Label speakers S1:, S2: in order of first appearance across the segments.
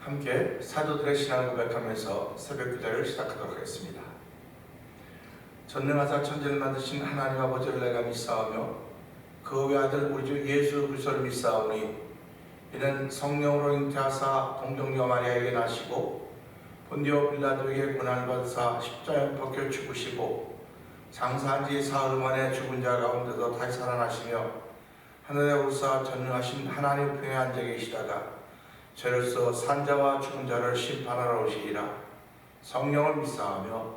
S1: 함께 사도들의 신앙을 고백하면서 새벽 기도를 시작하도록 하겠습니다. 전능하사 천지를 만드신 하나님 아버지를 내가 믿사오며 그 외아들 우리 주 예수 그리스도를 믿사오니 이는 성령으로 잉태하사 동정녀 마리아에게 나시고 본디오 빌라도에게 고난을 받으사 십자가에 벗겨 죽으시고 장사한 지 사흘 만에 죽은 자 가운데서 다시 살아나시며 하늘에 오르사 전능하신 하나님 우편에 앉아 계시다가 죄로서 산자와 죽은 자를 심판하러 오시리라. 성령을 믿사하며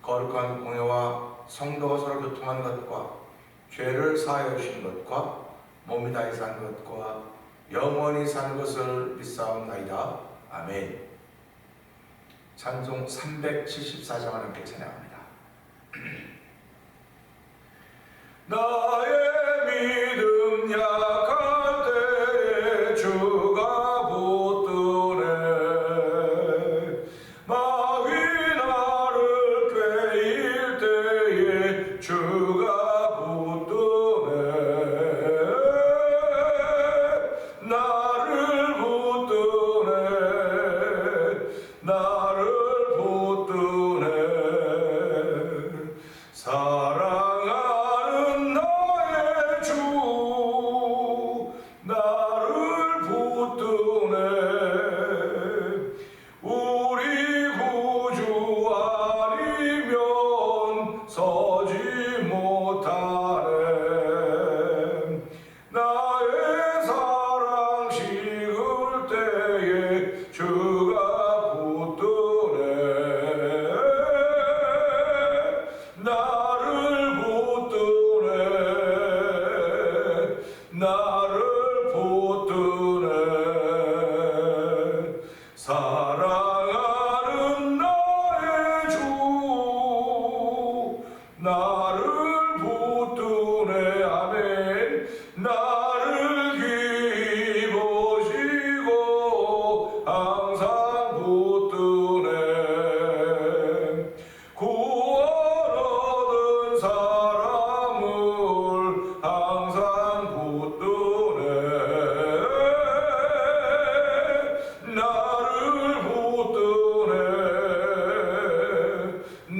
S1: 거룩한 공회와 성도가 서로 교통하는 것과 죄를 사하여 주신 것과 몸이 다히 사는 것과 영원히 사는 것을 믿사옵나이다. 아멘. 찬송 374장을 함께 찬양합니다. 나의 믿음 약할 때에 주가 붙드네. 마귀 나를 꾀일 때에 주가 붙드네. 나를 붙드네. 나를 붙드네. 사랑하는 나의 주 나를 붙드네. 우리 구주 아니면 서지 못하네. 나의 사랑 식을 때에 주가 붙드네. 나를 붙드네. 나를 붙드네. 사랑하는 나의 주 나를 붙드네. 아멘. 나를 귀히 보시고 항상 붙드네. 구원 얻은 사람을 항상 붙드네. 나를 붙드네.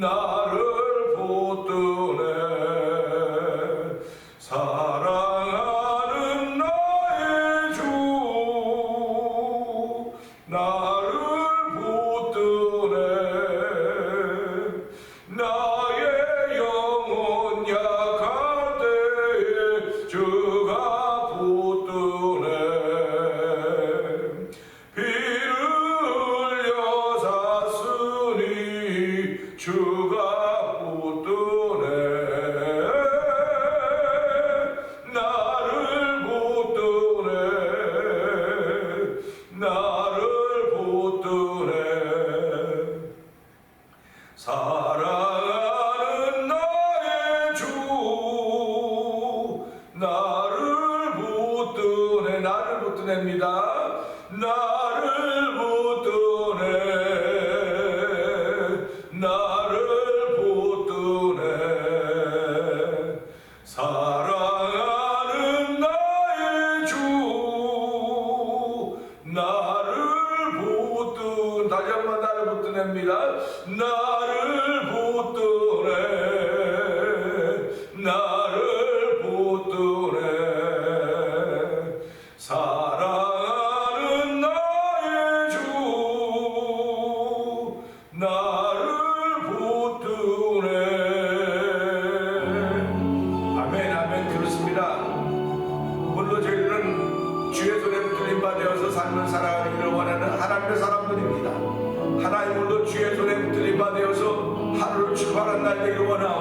S1: 나를 붙드네. 사랑하는 나의 주 나를 붙드네. 나의 영혼 약할 때에 주가 붙드네. 피를 흘려 샀으니 주가 붙드네. 나를 붙드네. 나를 붙드네. 사랑하는 나의 주 나를 붙드네. 나를 붙드냅니다. 나를 붙드네. 나를 붙드네. 사랑하는 나의 주 나를 붙드네. 다시 한번 나를 붙드냅니다. 나를 붙드네. 나를 붙드네. 사랑하는 나의 주 나를 붙드네. 아멘. 아멘. 그렇습니다. 물론 저희들은 주의 손에 붙들림 받아서 삶을 살아가기를 원하는 하나님의 사람들입니다. 하나님 물론 주의 손에 붙들림 받아서 하루를 출발한 날 되기를 원하고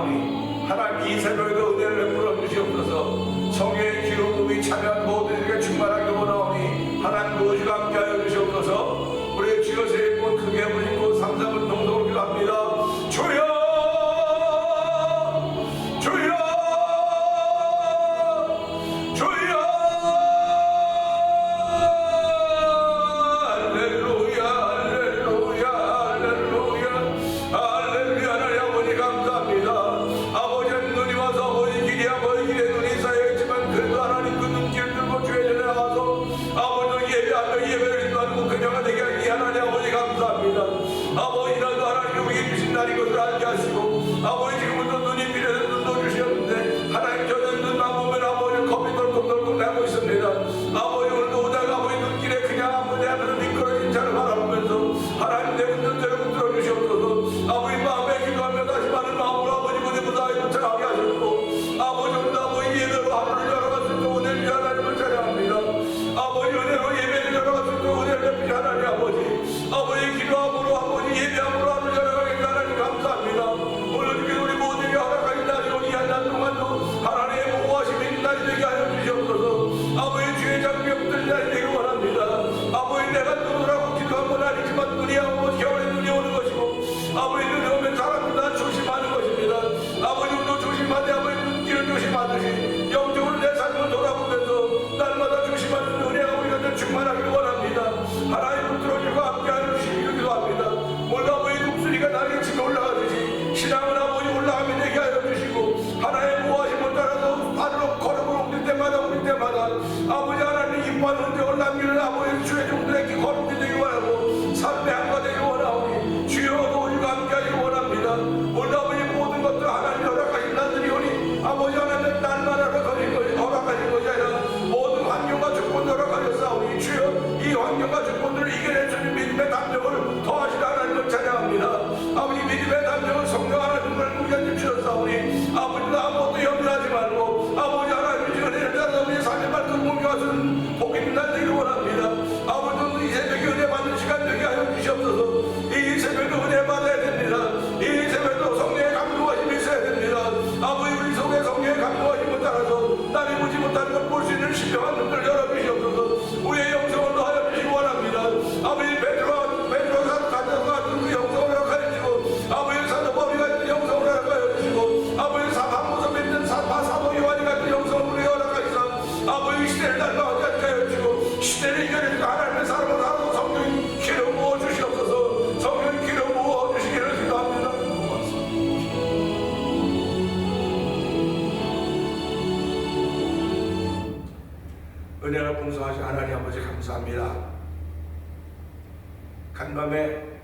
S1: 간밤에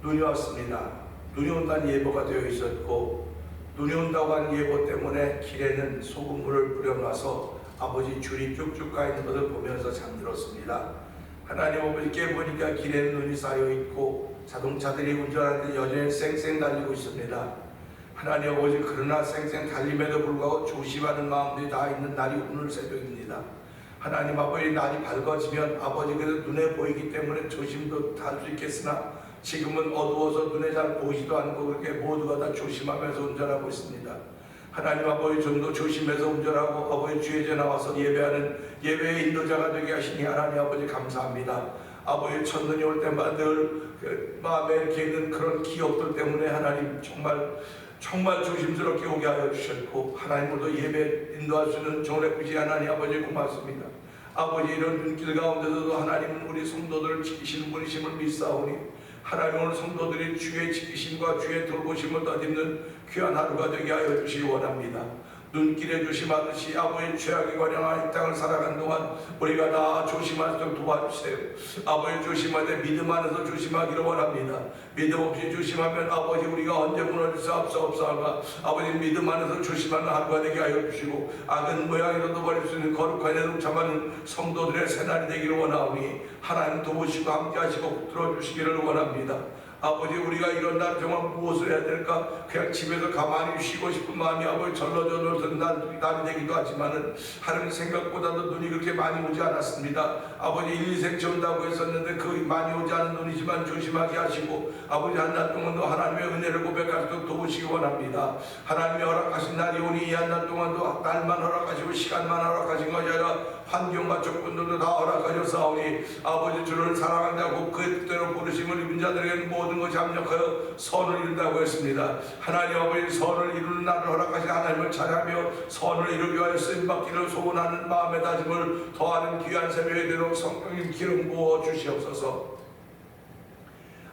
S1: 눈이 왔습니다. 눈이 온다는 예보가 되어 있었고, 눈이 온다고 한 예보 때문에 길에는 소금물을 뿌려놔서 아버지 줄이 쭉쭉 가 있는 것을 보면서 잠들었습니다. 하나님 아버지께 보니까 길에는 눈이 쌓여 있고 자동차들이 운전하는데 여전히 쌩쌩 달리고 있습니다. 하나님 아버지, 그러나 쌩쌩 달림에도 불구하고 조심하는 마음들이 다 있는 날이 오늘 새벽입니다. 하나님 아버지, 날이 밝아지면 아버지께서 눈에 보이기 때문에 조심도 할 수 있겠으나 지금은 어두워서 눈에 잘 보이지도 않고 그렇게 모두가 다 조심하면서 운전하고 있습니다. 하나님 아버지, 좀 더 조심해서 운전하고 아버지 주의에 나와서 예배하는 예배의 인도자가 되게 하시니 하나님 아버지 감사합니다. 아버지, 첫눈이 올 때마다 늘 마음에 이렇게 있는 그런 기억들 때문에 하나님 정말 조심스럽게 오게 하여 주셨고, 하나님으로도 예배 인도할 수 있는 종의 부지 하나님 아버지 고맙습니다. 아버지, 이런 눈길 가운데서도 하나님은 우리 성도들을 지키시는 분이심을 믿사오니 하나님, 오늘 성도들이 주의 지키심과 주의 돌보심을 덧입는 귀한 하루가 되게 하여 주시기 원합니다. 눈길에 조심하듯이 아버지 죄악에 관영한 이 땅을 살아가는 동안 우리가 다 조심할 수 있도록 도와주세요. 아버지, 조심하되 믿음 안에서 조심하기를 원합니다. 믿음 없이 조심하면 아버지 우리가 언제 무너질 수 없사오가 아버지 믿음 안에서 조심하는 하루가 되게 하여 주시고, 악은 모양이라도 버릴 수 있는 거룩한 애를 참아는 성도들의 새날이 되기를 원하오니 하나님 도우시고 함께 하시고 붙들어 주시기를 원합니다. 아버지, 우리가 이런 날 정말 무엇을 해야 될까? 그냥 집에서 가만히 쉬고 싶은 마음이 아버지 절로져 놀던 날이 되기도 하지만은 하나님 생각보다도 눈이 그렇게 많이 오지 않았습니다. 아버지, 1, 2생 온다고 했었는데 그 많이 오지 않은 눈이지만 조심하게 하시고 아버지 한 날 동안도 하나님의 은혜를 고백할 수 있도록 도우시기 원합니다. 하나님의 허락하신 날이 오니 이 한 날 동안도 날만 허락하시고 시간만 허락하신 것이 아니라 환경과 조건들도 다 허락하셨사오니 아버지, 주를 사랑한다고 그 뜻대로 부르심을 입은 자들에게는 모든 것이 합력하여 선을 이룬다고 했습니다. 하나님 아버지, 선을 이루는 날을 허락하신 하나님을 찬양하며 선을 이루기 위하여 쓰임받기를 소원하는 마음의 다짐을 더하는 귀한 새벽이 되도록 성령님 기름 부어 주시옵소서.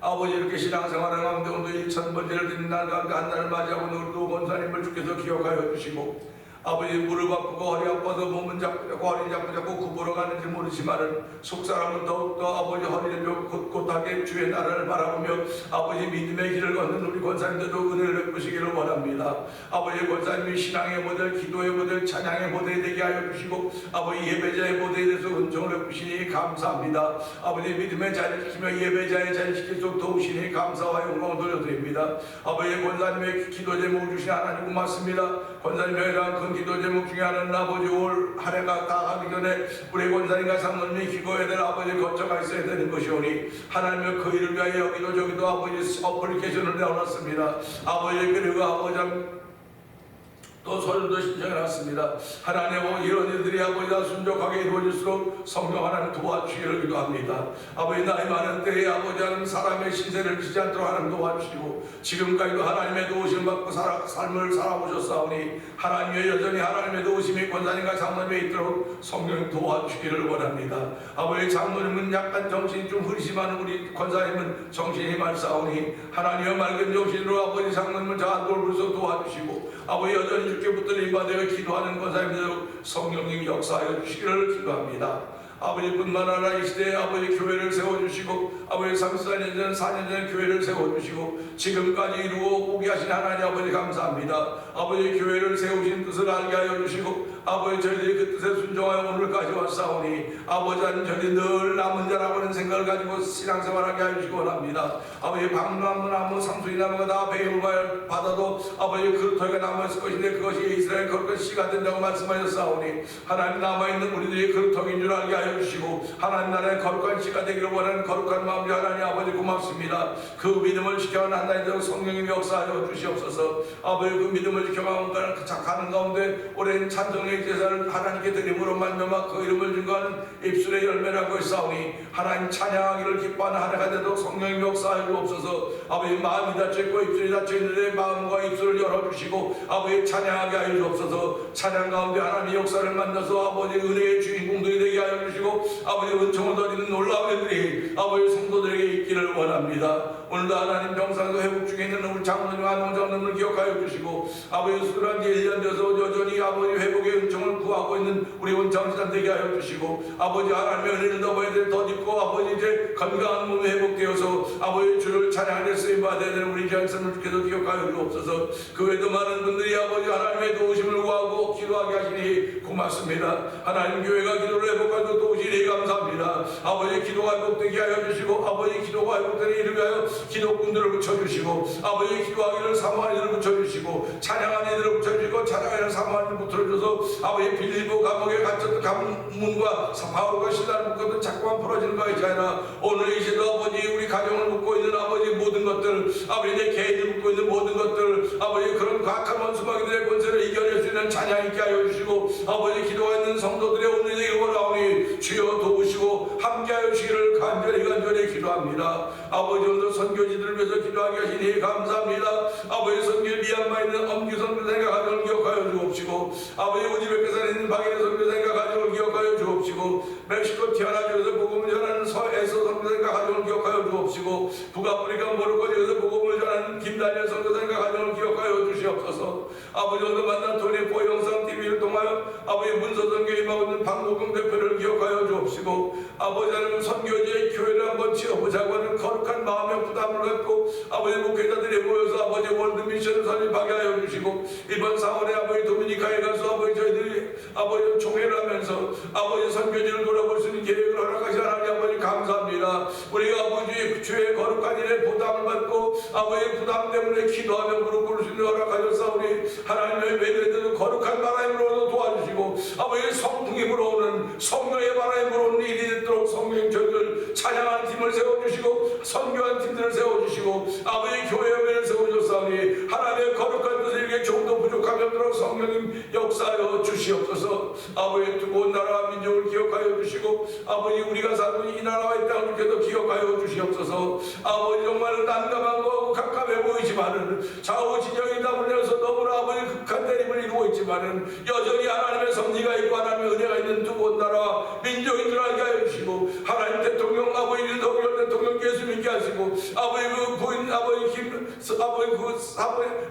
S1: 아버지, 이렇게 신앙생활을 가운데 오늘 1000번째를 드린 날 가운데 한 날을 맞이하고 오늘도 권사님을 주께서 기억하여 주시고, 아버지, 무릎 아프고 허리 아파서 몸은 자꾸 허리 자꾸 굽으러 가는지 모르지만은 속사람은 더욱더 아버지 허리를 곧하게 주의 나라를 바라보며 아버지 믿음의 길을 걷는 우리 권사님들도 은혜를 베푸시기를 원합니다. 아버지, 권사님이 신앙의 모델, 기도의 모델, 찬양의 모델이 되게 하여 주시고 아버지 예배자의 모델에 대해서 은총을 베푸시니 감사합니다. 아버지, 믿음의 자리를 지키며 예배자의 자리를 지킬 수 도우시니 감사와 영광을 돌려드립니다. 아버지, 권사님의 기도 제목 주신 하나님 고맙습니다. 권사님의 큰 기도 제목 중에 하나는 아버지 올 한 해가 다 가기 전에 우리 권사님과 장로님이 기도해야 될 아버지 거처가 있어야 되는 것이오니 하나님의 그 일을 위하여 여기도 저기도 아버지 어플리케이션을 내어놨습니다. 아버지, 그리고 아버지 또 서류도 신청해놨습니다. 하나님, 이런 일들이 아버지 다 순종하게 이루어질수록 성령 하나님 도와주시기를 기도합니다. 아버지, 나이 많은 때에 아버지 하나님 사람의 신세를 지지 않도록 하나님 도와주시고 지금까지도 하나님의 도우심을 받고 삶을 살아오셨사오니 하나님의 여전히 하나님의 도우심이 권사님과 장로님에 있도록 성령님 도와주시기를 원합니다. 아버지, 장로님은 약간 정신이 좀 흐리지만 우리 권사님은 정신이 맑사오니 하나님의 맑은 정신으로 아버지 장로님을 잘 돌보셔서 도와주시고 아버지, 여전히 주께 붙들림 받아 기도하는 권사님들 성령님 역사하여 주시기를 기도합니다. 아버지뿐만 아니라 이 시대에 아버지 교회를 세워주시고 아버지 34년 전 4년 전 교회를 세워주시고 지금까지 이루어 오게 하신 하나님 아버지 감사합니다. 아버지, 교회를 세우신 뜻을 알게 하여 주시고 아버지, 저희들이 그 뜻에 순종하여 오늘까지 왔사오니 아버지, 저희 늘 남은 자라고 하는 생각을 가지고 신앙생활하게 하여 주시기 원합니다. 아버지, 박나무, 상수리 나무가 다 배임을 받아도 아버지 그루터기가 남아있을 것인데 그것이 이스라엘 거룩한 씨가 된다고 말씀하셨사오니 하나님, 남아있는 우리들이 그루터기인 줄 알게 하여 주시고 하나님 나라의 거룩한 씨가 되기를 원하는 거룩한 마음이 하나님 아버지 고맙습니다. 그 믿음을 지켜가는 하나님의 성령님이 역사하여 주시옵소서. 아버지, 그 믿음을 지켜가는 가운데 오랜 찬송의 제사를 하나님께 드림으로 말미암아 그 이름을 증거하는 입술의 열매라고 했사오니 하나님 찬양하기를 기뻐하는 한 해가 되도록 성령님이 역사하여 주옵소서. 아버지, 마음이 닫혀있고 입술이 닫혀있는데 마음과 입술을 열어주시고 아버지 찬양하게 하여 주옵소서. 찬양 가운데 하나님의 역사를 만나서 아버지 은혜의 주인공들이 되게 하여 주시고 아버지 은총을 더디는 놀라운 일들이 아버지 성도들에게 있기를 있기를 원합니다. 오늘도 하나님 병상에서 회복 중에 있는 우리 장로님, 안홍장로님을 기억하여 주시고 아버지 수술한 지 1년 돼서 여전히 아버지 회복의 은총을 구하고 있는 우리 원장지단 되게 하여 주시고 아버지 하나님의 은혜를 너희들 덧입고 아버지 이제 건강한 몸이 회복되어서 아버지 주를 찬양하는 쓰임 받아야 되는 우리 장선을 주께서 기억하여 주옵소서. 그 외에도 많은 분들이 아버지 하나님의 도우심을 구하고 기도하게 하시니 고맙습니다. 하나님 교회가 기도를 회복하고 도우시니 감사합니다. 아버지 기도가 회복되게 하여 주시고 아버지 기도가 회복되는 이를 위하여 기도꾼들을 붙여주시고 아버지 기도하기를 사모하는 이들을 붙여주시고 찬양하는 이들을 붙여주시고 찬양하는 사모하는 이들을 붙여줘서 아버지 빌립보 감옥에 갇혔던 가문과 바울과 신라를 묶었던 자꾸만 풀어지는 것이 아니라 오늘 이 시도 아버지 우리 가정을 묶고 있는 아버지 모든 것들 아버지 내 개인을 묶고 있는 모든 것들 아버지 그런 각한 원수마귀들의 권세를 이겨낼 수 있는 찬양 있게 하여 주시고 아버지 기도가 있는 성도들의 오늘의 이름을 나오니 주여 도우시고 함께하여 주시기를 간절히 기도합니다. 아버지 오늘 선교지들을 위해서 기도하게 하시니 감사합니다. 아버지 선교 미얀마에 있는 엄기 선교사님과 가정을 기억하여 주옵시고 아버지 우즈베키스탄에 있는 박인혜 선교사님과 가정을 기억하여 주옵시고 멕시코 티아나주에서 복음을 전하는 서에서 선교사님과 가정을 기억하여 주옵시고 북아프리카 모로코지에서 복음을 전하는 김다니엘 선교사님과 가정을 기억하여 주시옵소서. 아버지 오늘 만난 토니포 영상TV를 통하여 아버지 문서선교에 임하고 있는 박모경 대표를 기억하여 주옵시고 아버지 하나님 선교지의 교회를 한번 지어보자고 하는 거룩한 마음의 부담을 갖고 아버지 목회자들이 모여서 아버지 월드미션을 설립하게 하여 주시고 이번 4월에 아버지 도미니카에 가서 아버지 저희들이 아버지 총회를 하면서 아버지 선교지를 돌아볼 수 있는 계획을 허락하신 하나님 아버지 감사합니다. 우리가 아버지 주의 거룩한 일에 부담을 받고 아버지 부담 때문에 기도하며 무릎 꿇을 수 있는 허락하셨사오니 하나님의 외들에도 거룩한 바람으로 도와주시고 아버지 성풍임으로 오는 성령의 바람으로 오는 일이 되도록 성령 저희들 찬양하는 팀을 세워주시고 선교한 팀들을 세워주시고 아버지 교회를 세워주셨사오니 하나님의 거룩한 뜻을 이렇게 조금도 부족함이 없도록 성령님 역사하여 주시옵소서. 아버지 두고 나라와 민족을 기억하여 주시고 아버지 우리가 사는 이 나라와 이 땅을 주께서 기억하여 주시옵소서. 아버지 정말 난감한 거하고 갑갑해 보이지만은 좌우 진영이 다불려서 너무나 아버지 극한 대립을 이루고 있지만은 여전히 하나님의 섭리가 있고 하나님의 은혜가 있는 두고 나라와 민족인 줄 알게 하여 주시고 하나님 대통령 아버지 윤석열 대통령 예수 믿게 하시고 아버지 그 부인 아버지 김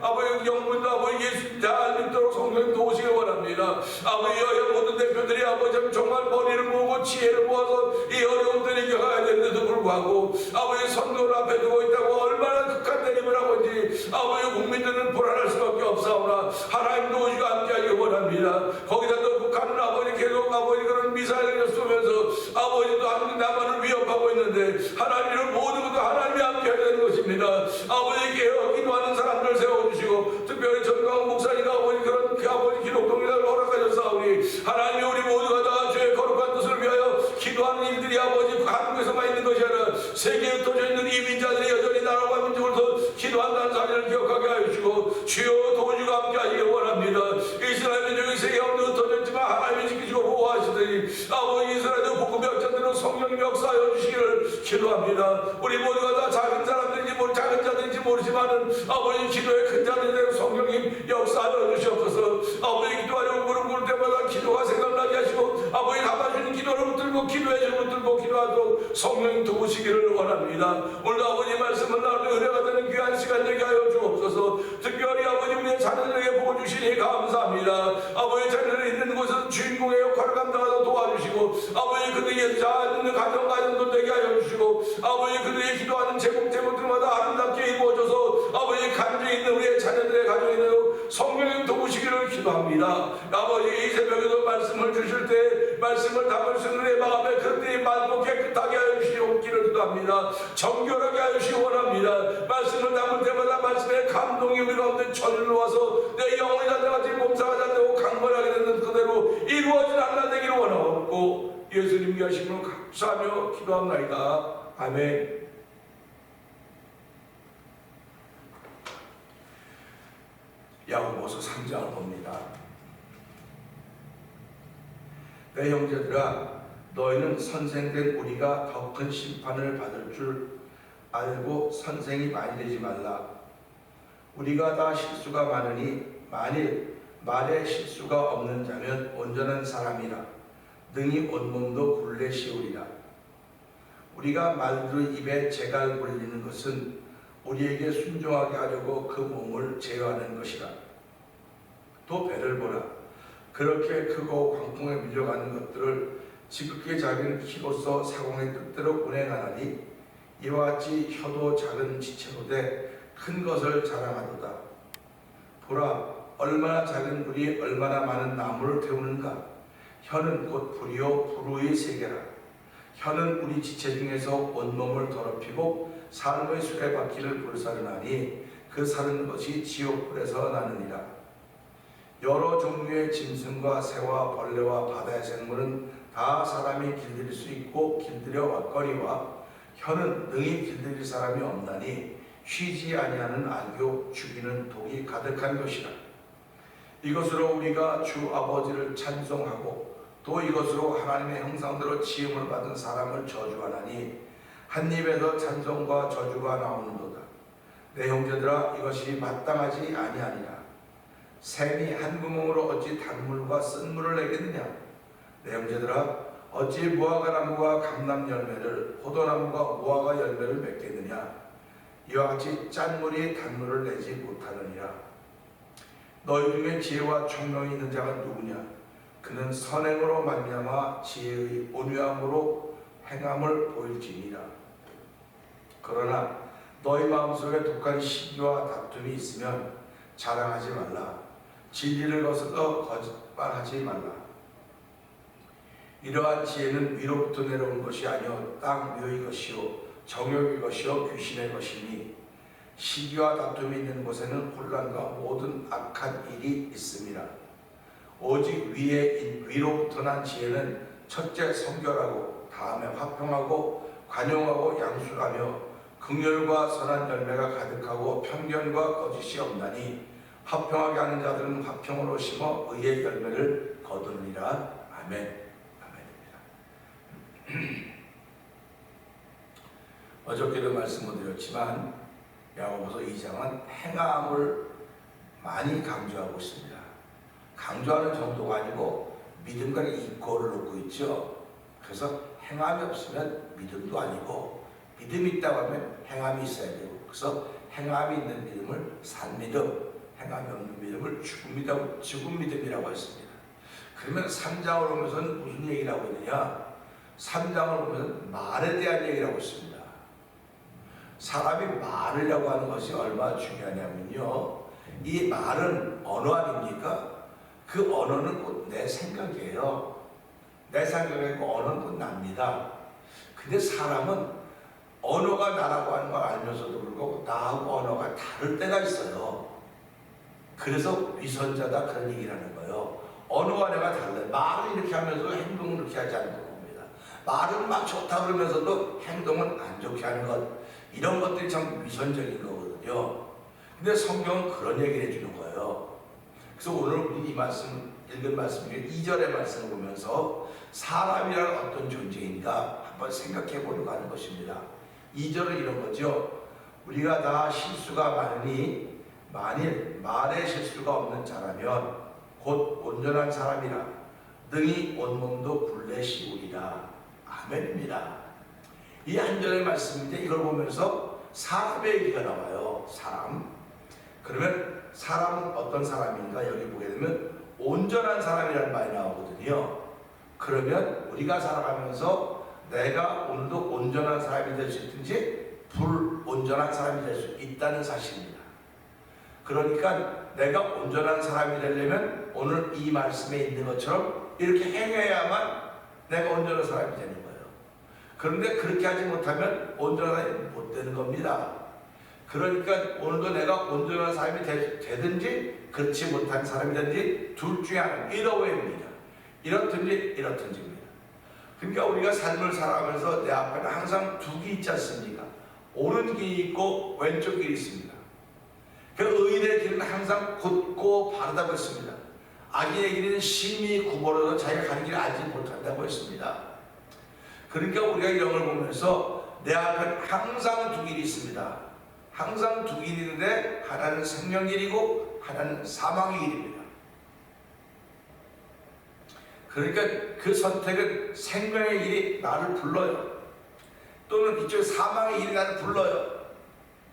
S1: 아버지 영분도 아버지 예수 잘 믿도록 성령 도우시길 원합니다. 아버지 여야 모든 대표들이 아버지 정말 머리를 모으고 지혜를 모아서 이 어려운 때를 이겨가야 되는데도 불구하고 아버지 선거를 앞에 두고 있다고 얼마나 극한 대립을 하고인지 아버지 국민들은 불안할 수밖에 없사오나 하나님 도우시고 함께하길 원합니다. 거기다 또 북한은 아버지 계속 아버지 그런 미사일을 쏘면서 아버지도 한국 남한을 위협하고 있는데 하나님은 모든 것도 하나님이 함께해야 되는 것입니다. 아버지 기도하는 사람들 세워주시고 특별히 전광훈 목사님과 아버지 그런 아버지 기독동의를 허락하셨사오니 하나님이 우리 모두가 다 주의 거룩한 뜻을 위하여 기도하는 일들이 아버지 한국에서만 있는 것이 아니라 세계에 흩어져 있는 이민자들이 여전히 나라와 민족을 더 기도한다는 사실을 기억하게 하여 주시고 주여 도우시고 함께 하시길 원합니다. 이스라엘 민족이 세계에 흩어져 있지만 하나님이 지키시고 보호하시더니 아버지 이스라엘의 복음의 역전대로 성령님 역사하여 주시기를 기도합니다. 우리 모두가 다 작은 사람들인지 작은 자들인지 모르지만은 아버지 기도의 큰 자들이 성령님 역사하여 주시옵소서. 아버지 기도하려고 무릎 꿇을 때마다 기도가 생각나게 하시고 아버지 감아주는 기도를 붙들고 기도해주는 붙들고 기도하도록 성령님 도우시기를 원합니다. 오늘도 아버지 말씀은 나를 은혜가 되는 귀한 시간 되게 하여 주옵소서. 특별히 아버지 우리의 자녀들에게 보고 주시니 감사합니다. 아버지 자녀들이 있는 곳에서 주인공의 역할을 감당하도록 도와주시고 아버지 그들이 잘 있는 가정도 되게 하여 주시고 아버지 그들이 기도하는 제목들마다 아름답게 이루어져서 아버지 간증이 있는 우리의 자녀들의 가정이 되도록 성령님 도우시기를 기도합니다. 아버지 이 새벽에도 말씀을 주실 때 말씀을 담을 수 있는 내 마음에 그들이 맑고 깨끗하게 하여 주시옵기를 기도합니다. 정결하게 하여 주시기 원합니다. 말씀을 담을 때마다 말씀의 감동이 우리 가운데 천일로 와서 내 영혼이 잔대같이 몸사가 잔대고 강건하게 되는 그대로 이루어진 하나 되기를 원하옵고 예수님께 하심으로 감사하며 기도합나이다. 아멘. 야고보서 3장을 봅니다. 내 형제들아 너희는 선생된 우리가 더 큰 심판을 받을 줄 알고 선생이 많이 되지 말라. 우리가 다 실수가 많으니 만일 말에 실수가 없는 자면 온전한 사람이라 능히 온몸도 굴레 씌우리라. 우리가 말로 입에 재갈 불리는 것은 우리에게 순종하게 하려고 그 몸을 제어하는 것이라. 또 배를 보라. 그렇게 크고 광풍에 밀려가는 것들을 지극히 작은 키로서 사공의 뜻대로 운행하나니 이와 같이 혀도 작은 지체로되 큰 것을 자랑하도다. 보라, 얼마나 작은 불이 얼마나 많은 나무를 태우는가. 혀는 곧 불이요 불의 세계라. 혀는 우리 지체 중에서 온몸을 더럽히고 삶의 수레바퀴를 불사르나니 그 사는 것이 지옥불에서 나느니라. 여러 종류의 짐승과 새와 벌레와 바다의 생물은 다 사람이 길들일 수 있고 길들여 왔거니와 혀는 능히 길들일 사람이 없나니 쉬지 아니하는 악요 죽이는 독이 가득한 것이라. 이것으로 우리가 주 아버지를 찬송하고 또 이것으로 하나님의 형상대로 지음을 받은 사람을 저주하나니 한 입에서 찬송과 저주가 나오는도다. 내 형제들아, 이것이 마땅하지 아니하니라. 샘이 한 구멍으로 어찌 단물과 쓴물을 내겠느냐. 내 형제들아, 어찌 무화과나무가 감람 열매를 포도나무가 무화과 열매를 맺겠느냐. 이와 같이 짠물이 단물을 내지 못하느니라. 너희 중에 지혜와 총명이 있는 자가 누구냐. 그는 선행으로 말미암아 지혜의 온유함으로 행함을 보일지니라. 그러나 너희 마음속에 독한 시기와 다툼이 있으면 자랑하지 말라. 진리를 거슬러 거짓말하지 말라. 이러한 지혜는 위로부터 내려온 것이 아니요 땅 위의 것이요 정욕의 것이요 귀신의 것이니 시기와 다툼이 있는 곳에는 혼란과 모든 악한 일이 있습니다. 오직 위로부터 난 지혜는 첫째 성결하고 다음에 화평하고 관용하고 양술하며 긍휼과 선한 열매가 가득하고 편견과 거짓이 없나니 화평하게 하는 자들은 화평으로 심어 의의 열매를 거두느니라. 아멘. 아멘입니다. 어저께도 말씀을 드렸지만 야고보서 2장은 행함을 많이 강조하고 있습니다. 강조하는 정도가 아니고 믿음과 이꼴을 놓고 있죠. 그래서 행함이 없으면 믿음도 아니고 믿음이 있다고 하면 행함이 있어야 되고, 그래서 행함이 있는 믿음을 산 믿음, 행함이 없는 믿음을 죽은 믿음이라고 했습니다. 그러면 3장을 보면서는 무슨 얘기를 하고 있느냐. 3장을 보면 말에 대한 얘기를 하고 있습니다. 사람이 말하려고 하는 것이 얼마나 중요하냐면요, 이 말은 언어 아닙니까? 그 언어는 곧 내 생각이에요. 내 생각이고 언어는 곧 납니다. 근데 사람은 언어가 나라고 하는 걸 알면서도 불구하고 나하고 언어가 다를 때가 있어요. 그래서 위선자다 그런 얘기를 하는 거예요. 언어와 내가 달라요. 말을 이렇게 하면서 행동을 이렇게 하지 않는 겁니다. 말은 막 좋다 그러면서도 행동은 안 좋게 하는 것, 이런 것들이 참 위선적인 거거든요. 근데 성경은 그런 얘기를 해주는 거예요. 그래서 오늘 우리 이 말씀, 읽은 말씀 중에 2절의 말씀을 보면서 사람이란 어떤 존재인가 한번 생각해 보려고 하는 것입니다. 2절은 이런 거죠. 우리가 다 실수가 많으니 만일 말에 실수가 없는 자라면 곧 온전한 사람이라 능히 온몸도 불내 씌우리라. 아멘입니다. 이 한 절의 말씀인데 이걸 보면서 사람의 얘기가 나와요. 사람. 그러면 사람은 어떤 사람인가 여기 보게 되면 온전한 사람이라는 말이 나오거든요. 그러면 우리가 살아가면서 내가 오늘도 온전한 사람이 될 수 있든지 불온전한 사람이 될 수 있다는 사실입니다. 그러니까 내가 온전한 사람이 되려면 오늘 이 말씀에 있는 것처럼 이렇게 행해야만 내가 온전한 사람이 되는 거예요. 그런데 그렇게 하지 못하면 온전한 사람이 못 되는 겁니다. 그러니까 오늘도 내가 온전한 사람이 되든지 그렇지 못한 사람이 되든지 둘 중에 하나, 이러웨입니다. 이렇든지입니다. 그러니까 우리가 삶을 살아가면서 내 앞에는 항상 두 길 있지 않습니까? 오른 길이 있고 왼쪽 길이 있습니다. 그 의인의 길은 항상 곧고 바르다고 했습니다. 악인의 길은 심히 구부러져 자기가 가는 길을 알지 못한다고 했습니다. 그러니까 우리가 이런 걸 보면서 내 앞에는 항상 두 길이 있습니다. 항상 두 길이 있는데 하나는 생명길이고 하나는 사망의 길입니다. 그러니까 그 선택은 생명의 길이 나를 불러요. 또는 이쪽 사망의 일이 나를 불러요.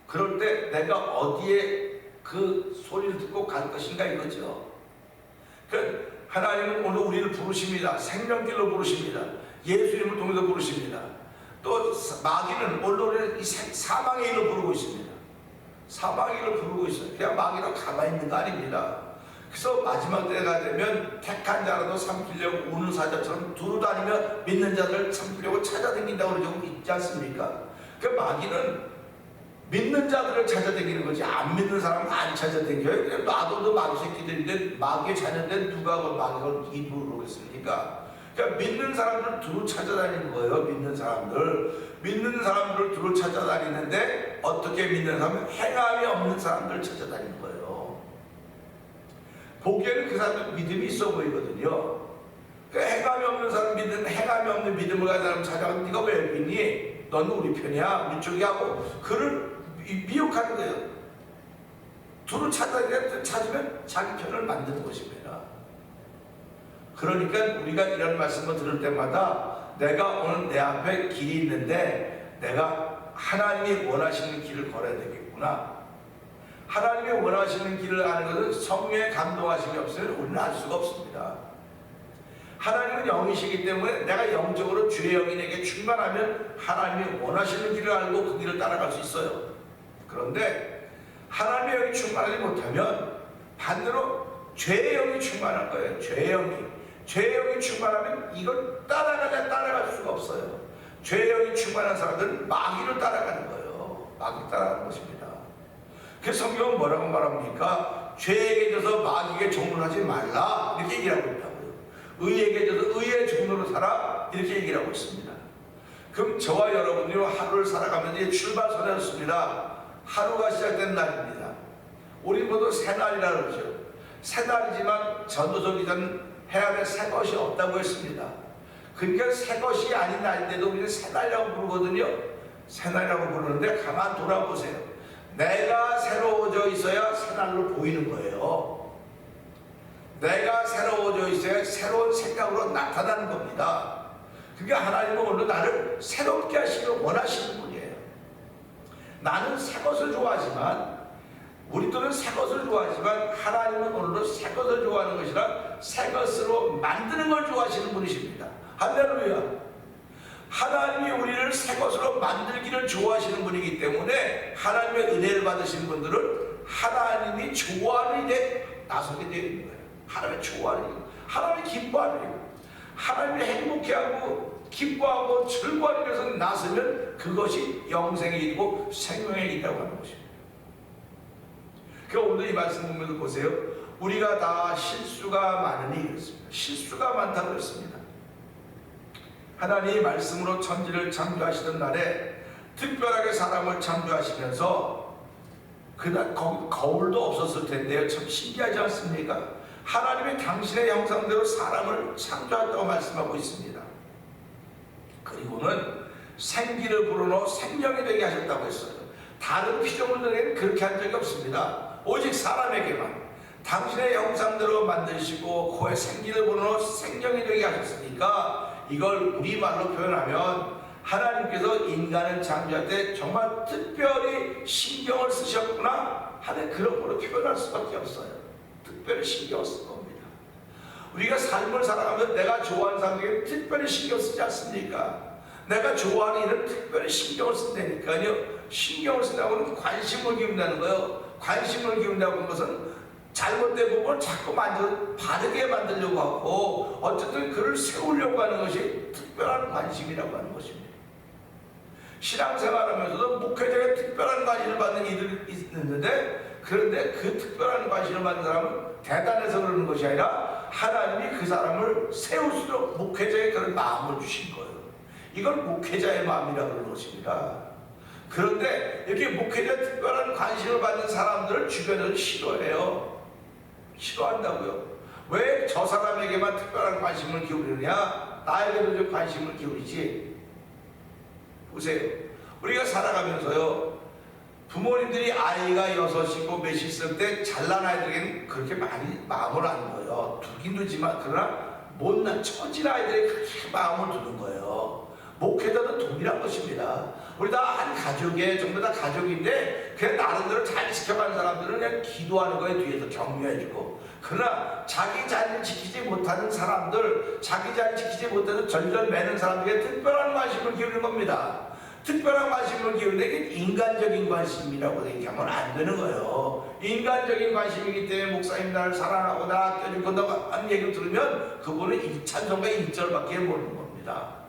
S1: 그럴 때 내가 어디에 그 소리를 듣고 갈 것인가 이거죠. 그러니까 하나님은 오늘 우리를 부르십니다. 생명길로 부르십니다. 예수 이름을 통해서 부르십니다. 또 마귀는 오늘 우리를 이 사망의 일로 부르고 있습니다. 사망의 일로 부르고 있어요. 그냥 마귀로 가만히 있는 거 아닙니다. 그래서 마지막 때가 되면 택한 자라도 삼키려고 우는 사자처럼 두루 다니며 믿는 자들을 삼키려고 찾아다닌다고 그러고 있지 않습니까? 그 마귀는 믿는 자들을 찾아다니는 거지 안 믿는 사람은 안 찾아다녀요. 그냥 놔둬도 마귀 새끼들인데 마귀의 자녀인데 누가 그 마귀가 입으로 오겠습니까? 그러니까 믿는 사람들을 두루 찾아다니는 거예요. 믿는 사람들을 두루 찾아다니는데 어떻게 믿는 사람은 행함이 없는 사람들을 찾아다니는 거예요. 보기에는 그 사람들 믿음이 있어 보이거든요. 그러니까 행함이 없는 사람 행함이 없는 믿음을 가진 사람 찾아가서 네가 왜 믿니? 넌 우리 편이야 우리 쪽이 하고 그를 미혹하는 거예요. 두루 찾으면 자기 편을 만드는 것입니다. 그러니까 우리가 이런 말씀을 들을 때마다 내가 오늘 내 앞에 길이 있는데 내가 하나님이 원하시는 길을 걸어야 되겠구나. 하나님이 원하시는 길을 아는 것은 성령의 감동하심이 없으면 우리는 알 수가 없습니다. 하나님은 영이시기 때문에 내가 영적으로 주의 영이 내게 충만하면 하나님이 원하시는 길을 알고 그 길을 따라갈 수 있어요. 그런데 하나님의 영이 충만하지 못하면 반대로 죄의 영이 충만할 거예요. 죄의 영이 충만하면 이걸 따라갈 수가 없어요. 죄의 영이 충만한 사람들은 마귀를 따라가는 거예요. 마귀를 따라가는 것입니다. 그래서 성경은 뭐라고 말합니까? 죄에게 져서 마귀에게 종노하지 말라 이렇게 얘기하고 있다고요. 의에게 져서 의의 종노로 살아 이렇게 얘기를 하고 있습니다. 그럼 저와 여러분이 하루를 살아가면서 이제 출발선이었습니다. 하루가 시작된 날입니다. 우리 모두 새날이라고 그러죠. 새날이지만 전도서 기자는 해안에 새 것이 없다고 했습니다. 그러니까 새 것이 아닌 날인데도 우리는 새날이라고 부르거든요. 새날이라고 부르는데 가만 돌아보세요. 내가 새로워져 있어야 새날로 보이는 거예요. 내가 새로워져 있어야 새로운 생각으로 나타나는 겁니다. 그러니까 하나님은 오늘 나를 새롭게 하시기를 원하시는 분이에요. 나는 새 것을 좋아하지만 우리들은 새 것을 좋아하지만 하나님은 오늘도 새 것을 좋아하는 것이라 새 것으로 만드는 걸 좋아하시는 분이십니다. 할렐루야. 하나님이 우리를 새 것으로 만들기를 좋아하시는 분이기 때문에 하나님의 은혜를 받으신 분들은 하나님이 좋아하는 일에 나서게 되어 있는 거예요. 하나님이 좋아하는 일, 하나님이 기뻐하는 일, 하나님이 행복해하고 기뻐하고 즐거워하는 일에서 나서면 그것이 영생의 일이고 생명의 일이라고 하는 것입니다. 그러니까 오늘 이 말씀 보면서 보세요. 우리가 다 실수가 많으니 그렇습니다. 실수가 많다고 그랬습니다. 하나님이 말씀으로 천지를 창조하시던 날에 특별하게 사람을 창조하시면서 그날 거울도 없었을 텐데요. 참 신기하지 않습니까? 하나님이 당신의 형상대로 사람을 창조했다고 말씀하고 있습니다. 그리고는 생기를 불어넣어 생명이 되게 하셨다고 했어요. 다른 피조물들에게는 그렇게 한 적이 없습니다. 오직 사람에게만 당신의 형상대로 만드시고 코에 생기를 불어넣어 생명이 되게 하셨으니까 이걸 우리말로 표현하면 하나님께서 인간을 창조할 때 정말 특별히 신경을 쓰셨구나 하는 그런 걸로 표현할 수밖에 없어요. 특별히 신경을 쓴 겁니다. 우리가 삶을 살아가면 내가 좋아하는 사람에게 특별히 신경 쓰지 않습니까? 내가 좋아하는 일은 특별히 신경을 쓴다니까요. 신경을 쓴다고 하면 관심을 기운다는 거예요. 관심을 기운다고 하는 것은 잘못된 부분을 자꾸 바르게 만들려고 하고 어쨌든 그를 세우려고 하는 것이 특별한 관심이라고 하는 것입니다. 신앙생활하면서도 목회자가 특별한 관심을 받는 이들이 있는데 그런데 그 특별한 관심을 받는 사람은 대단해서 그러는 것이 아니라 하나님이 그 사람을 세울수록 목회자의 그런 마음을 주신 거예요. 이걸 목회자의 마음이라고 그러는 것입니다. 그런데 이렇게 목회자 특별한 관심을 받는 사람들을 주변에서 싫어해요. 싫어한다고요. 왜 저 사람에게만 특별한 관심을 기울이느냐? 나에게도 좀 관심을 기울이지. 보세요. 우리가 살아가면서요. 부모님들이 아이가 6이고 몇이 있을 때 잘난 아이들에게는 그렇게 많이 마음을 안 둬요. 두긴 두지만 그러나 못난 처진 아이들이 그렇게 마음을 두는 거예요. 목회자도 동일한 것입니다. 우리 다 한 가족에 전부 다 가족인데 그냥 나름대로 잘 지켜가는 사람들은 그냥 기도하는 거에 뒤에서 격려해주고, 그러나 자기 자리를 지키지 못하는 사람들, 자기 자리를 지키지 못해서 절절 매는 사람들에게 특별한 관심을 기울이는 겁니다. 특별한 관심을 기울이는데 이게 인간적인 관심이라고 얘기하면 안 되는 거예요. 인간적인 관심이기 때문에 목사님 나를 사랑하고 나 아껴줄 건다고 하는 얘기를 들으면 그분은 찬송가 1절밖에 모르는 겁니다.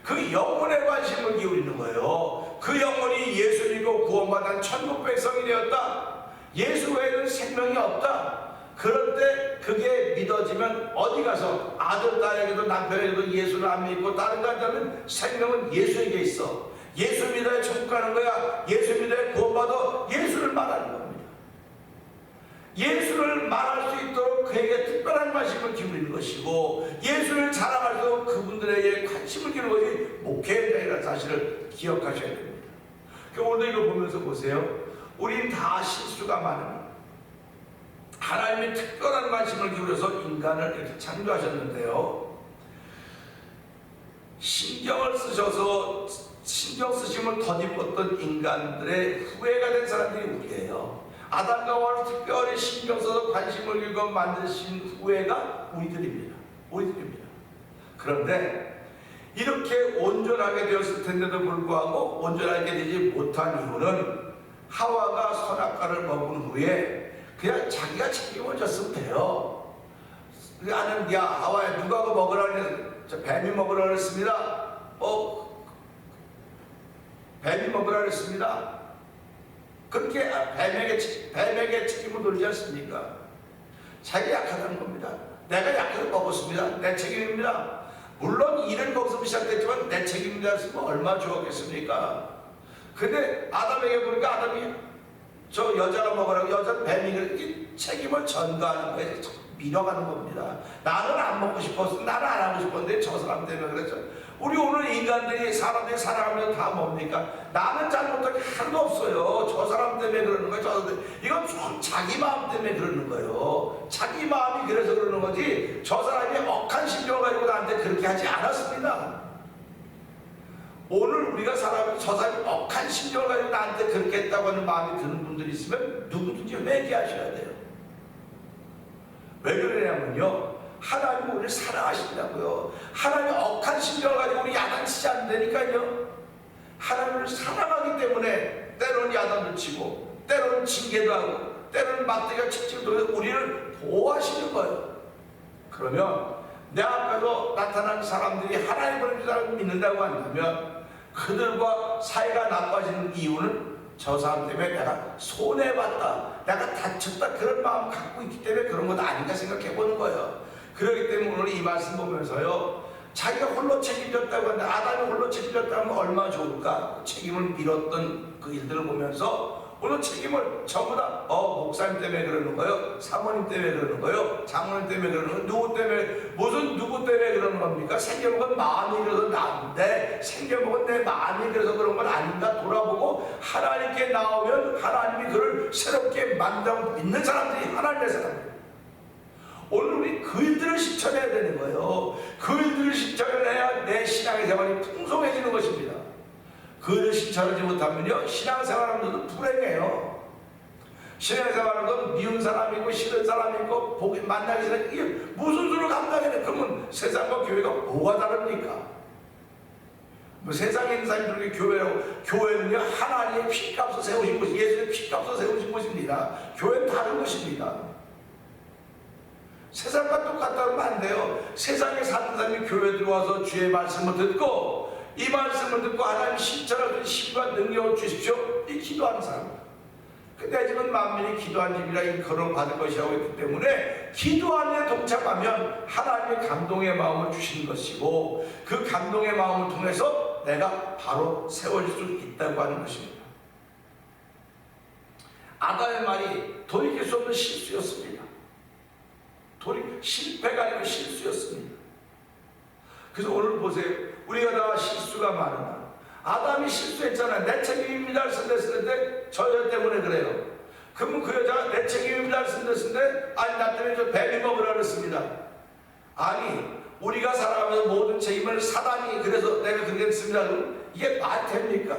S1: 그 영혼에 관심을 기울이는 거예요. 그 영혼이 예수 믿고 구원받은 천국 백성이 되었다. 예수 외에는 생명이 없다. 그럴 때 그게 믿어지면 어디 가서 아들, 딸에게도 남편에게도 예수를 안 믿고 다른 거 한다면 생명은 예수에게 있어. 예수 믿어야 천국 가는 거야. 예수 믿어야 구원받아. 예수를 말하는 겁니다. 예수를 말할 수 있도록 그에게 특별한 관심을 기울이는 것이고, 예수를 자랑할 수 있도록 그분들에게 관심을 기울이는 것이 목회자이라는 사실을 기억하셔야 됩니다. 오늘도 이걸 보면서 보세요. 우린 다 실수가 많은, 하나님이 특별한 관심을 기울여서 인간을 이렇게 창조하셨는데요, 신경을 쓰셔서 신경 쓰심을 덧입었던 인간들의 후회가 된 사람들이 우리예요. 아담과 하와를 특별히 신경 써서 관심을 기울여 만드신 후회가 우리들입니다. 그런데 이렇게 온전하게 되었을 텐데도 불구하고 온전하게 되지 못한 이유는 하와가 선악과를 먹은 후에 그냥 자기가 책임을 졌으면 돼요. 아는, 야 하와야 누가 그거 먹으라 그랬어? 뱀이 먹으라 그랬습니다. 뱀이 먹으라 그랬습니다. 그렇게 뱀에게 책임을 돌리지 않습니까? 자기 약하다는 겁니다. 내가 약해서 먹었습니다. 내 책임입니다. 물론 일은 거기서 시작됐지만 내 책임이라 했으면 얼마나 좋았겠습니까? 근데 아담에게 보니까 아담이 저 여자가 먹으라고, 여자는 뱀이 책임을 전가하는 거예요. 밀어가는 겁니다. 나는 안 먹고 싶었어. 나는 안 하고 싶었는데 저 사람 때문에 그랬죠. 우리 오늘 인간들이, 사람들이 살아가면서 다 뭡니까? 나는 잘못한 게 하나도 없어요. 저 사람 때문에 그러는 거예요. 저 사람 때문에. 이건 좀 자기 마음 때문에 그러는 거예요. 자기 마음이 그래서 그러는 거지, 저 사람이 억한 심정을 가지고 나한테 그렇게 하지 않았습니다. 오늘 우리가 저 사람이 억한 심정을 가지고 나한테 그렇게 했다고 하는 마음이 드는 분들이 있으면 누구든지 회개하셔야 돼요. 왜 그러냐면요, 하나님은 우리를 사랑하신다고요. 하나님이 억한 심정을 가지고 우리 야단치지 않는다니까요. 하나님을 사랑하기 때문에 때로는 야단을 치고, 때로는 징계도 하고, 때로는 막대기가 칙칙도 해서 우리를 보호하시는 거예요. 그러면 내 앞에서 나타난 사람들이 하나님을 믿는다고 한다면 그들과 사이가 나빠지는 이유는 저 사람 때문에 내가 손해봤다, 내가 다쳤다, 그런 마음 갖고 있기 때문에 그런 것 아닌가 생각해 보는 거예요. 그렇기 때문에 오늘 이 말씀 보면서요, 자기가 홀로 책임졌다고 하는데, 아담이 홀로 책임졌다면 얼마나 좋을까? 책임을 밀었던 그 일들을 보면서 오늘 책임을 전부 다 목사님 때문에 그러는 거예요, 사모님 때문에 그러는 거예요, 장모님 때문에 그러는 거예요, 누구 때문에, 무슨 누구 때문에 그러는 겁니까? 생겨먹은 마음이 그래서 나은데, 생겨먹은 내 마음이 그래서 그런 건 아닌가 돌아보고 하나님께 나오면 하나님이 그를 새롭게 만들어 믿는 사람들이 하나님의 사람들. 오늘 우리 그 일들을 실천해야 되는 거예요. 그 일들을 실천해야 내 신앙의 생활이 풍성해지는 것입니다. 그 일을 실천하지 못하면요, 신앙생활하는 것도 불행해요. 신앙생활하는 건 미운 사람이 있고 싫은 사람이 있고 보기 만나기 싫은, 이게 무슨 수로 감당해야 돼? 그러면 세상과 교회가 뭐가 다릅니까? 뭐 세상에 있는 사람들에게 교회는요, 하나님의 피값으로 세우신 곳이, 예수의 피값으로 세우신 곳입니다. 교회는 다른 것입니다. 세상과 똑같다 하면 안 돼요. 세상에 사는 사람이 교회 들어와서 주의 말씀을 듣고, 이 말씀을 듣고 하나님 실천할 수 힘과 능력을 주십시오, 이 기도하는 사람. 근데 지금 만민이 기도한 집이라 이 거론 받을 것이라고 했기 때문에 기도하는 데 동참하면 하나님의 감동의 마음을 주시는 것이고, 그 감동의 마음을 통해서 내가 바로 세워질 수 있다고 하는 것입니다. 아담의 말이 돌이킬 수 없는 실수였습니다. 실패가 아니고 실수였습니다. 그래서 오늘 보세요. 우리가 다 실수가 많으나, 아담이 실수했잖아요. 내 책임입니다 쓴댔는데 저 여자 때문에 그래요. 그러면 그 여자가 내 책임입니다 쓴댔는데 아니 나 때문에 저 뱀이 먹으라 그랬습니다. 아니 우리가 살아가면서 모든 책임을 사단이, 그래서 내가 그렇게 했습니다. 이게 말이 됩니까?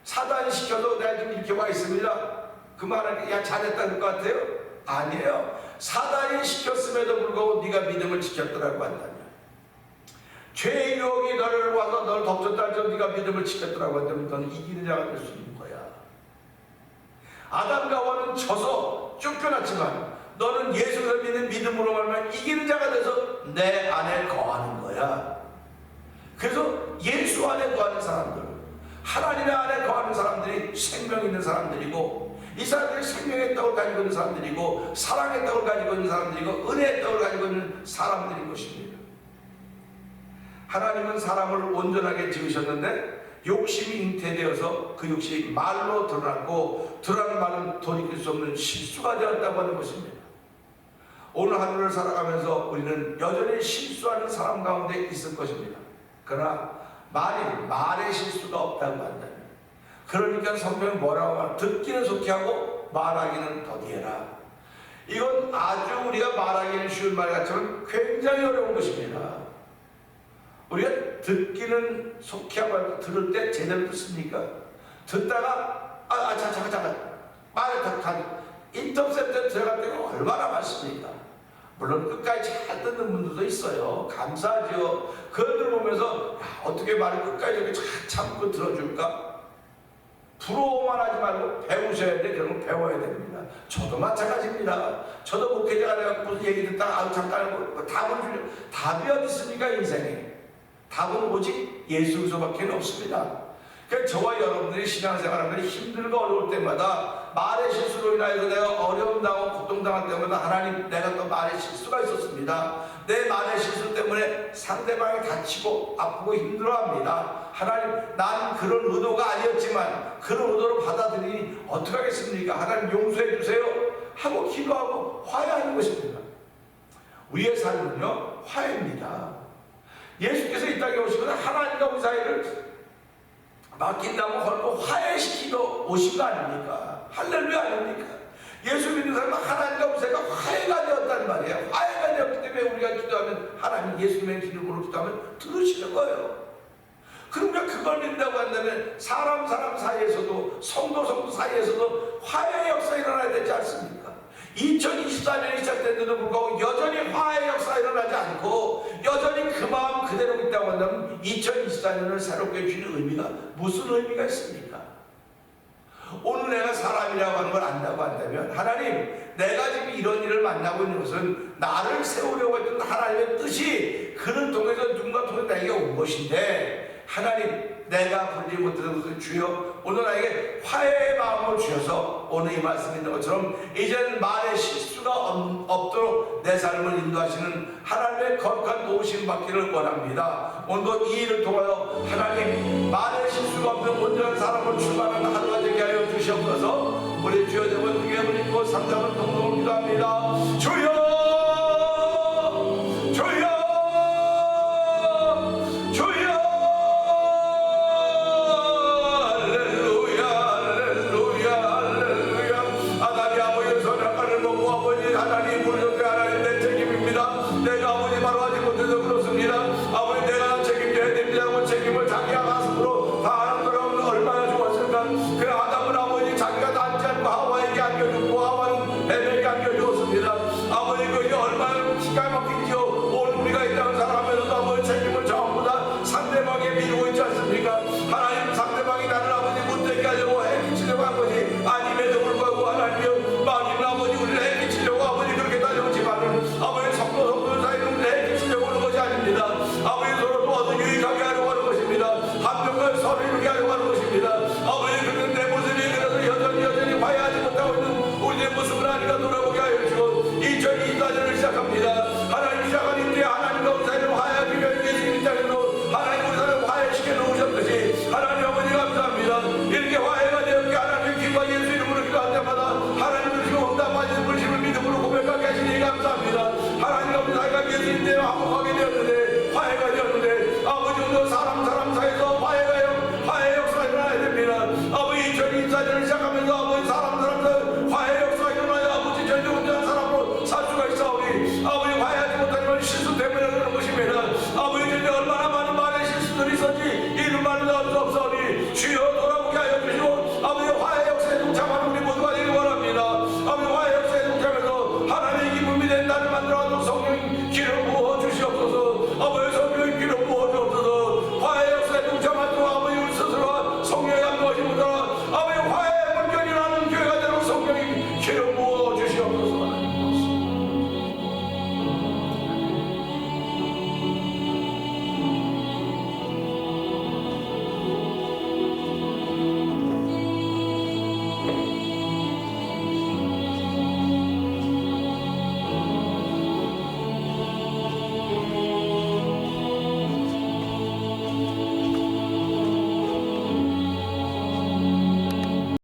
S1: 사단이 시켜도 내가 지금 이렇게 와 있습니다. 그 말은 야 잘했다는 것 같아요? 아니에요. 사단이 시켰음에도 불구하고 네가 믿음을 지켰더라고 한다면, 죄의 유혹이 너를 와서 너를 덮쳤다 할지라도 네가 믿음을 지켰더라고 한다면 너는 이기는 자가 될 수 있는 거야. 아담과 하와는 져서 쫓겨났지만 너는 예수를 믿는 믿음으로 말하면 이기는 자가 돼서 내 안에 거하는 거야. 그래서 예수 안에 거하는 사람들, 하나님의 안에 거하는 사람들이 생명 있는 사람들이고, 이 사람들이 생명의 떡을 가지고 있는 사람들이고, 사랑의 떡을 가지고 있는 사람들이고, 은혜의 떡을 가지고 있는 사람들인 것입니다. 하나님은 사람을 온전하게 지으셨는데 욕심이 잉태되어서 그 욕심이 말로 드러났고, 드러난 말은 돌이킬 수 없는 실수가 되었다고 하는 것입니다. 오늘 하루를 살아가면서 우리는 여전히 실수하는 사람 가운데 있을 것입니다. 그러나 말의 실수가 없다고 한다면, 그러니까 성경은 뭐라고 말하면 듣기는 속히 하고 말하기는 더디해라. 이건 아주 우리가 말하기는 쉬운 말 같지만 굉장히 어려운 것입니다. 우리가 듣기는 속히 하고 들을 때 제대로 듣습니까? 듣다가 잠깐 말을 다 인터셉트 들어갈 때가 얼마나 많습니까? 물론 끝까지 잘 듣는 분들도 있어요. 감사하죠. 그들 보면서 어떻게 말을 끝까지 이렇게 잘 참고 들어줄까? 부러워만 하지 말고 배우셔야 돼. 그런 걸 배워야 됩니다. 저도 마찬가지입니다. 저도 목회자가 돼갖고 무슨 얘기 듣다가 잠깐 하고 답을 주려, 답이 어디 있습니까? 인생에 답은 오직 예수 그리스도밖에 없습니다. 그러니까 저와 여러분들이 신앙생활하면 힘들고 어려울 때마다 말의 실수로 인하여서 내가 어려움 당하고 고통당할 때마다 하나님, 내가 또 말의 실수가 있었습니다. 내 말의 실수 때문에 상대방이 다치고 아프고 힘들어합니다. 하나님, 난 그런 의도가 아니었지만 그런 의도로 받아들이니 어떻게 하겠습니까? 하나님 용서해 주세요 하고 기도하고 화해하는 것입니다. 우리의 삶은요 화해입니다. 예수께서 이 땅에 오시거나 하나님과 우리 사이를 맡긴다고 걸고 화해시키고 오신 거 아닙니까? 할렐루야 아닙니까? 예수 믿는 사람은 하나님과 우리 사이가 화해가 되었단 말이에요. 화해가 되었기 때문에 우리가 기도하면 하나님 예수님의 기름으로 기도하면 들으시는 거예요. 그러면 그걸 믿는다고 한다면 사람 사이에서도 성도 사이에서도 화해의 역사가 일어나야 되지 않습니까? 2024년이 시작됐는데도 불구하고 여전히 화해의 역사가 일어나지 않고 여전히 그 마음 그대로 있다고 한다면 2024년을 새롭게 주는 의미가 무슨 의미가 있습니까? 오늘 내가 사람이라고 하는 걸 안다고 한다면, 하나님, 내가 지금 이런 일을 만나고 있는 것은 나를 세우려고 했던 하나님의 뜻이 그를 통해서 누군가 통해서 나에게 온 것인데, 하나님, 내가 부르지 못하는 것을 주여 오늘 나에게 화해의 마음을 주셔서 오늘 이 말씀 있는 것처럼 이제는 말의 실수가 없도록 내 삶을 인도하시는 하나님의 거룩한 도우심 받기를 원합니다. 오늘도 이 일을 통하여 하나님, 말의 실수가 없는 온전한 사람을 출발하는 하루가 되게 하여 주시옵소서. 우리 주여 되면 등에 올리고 상담을 동동을 기도합니다. 주여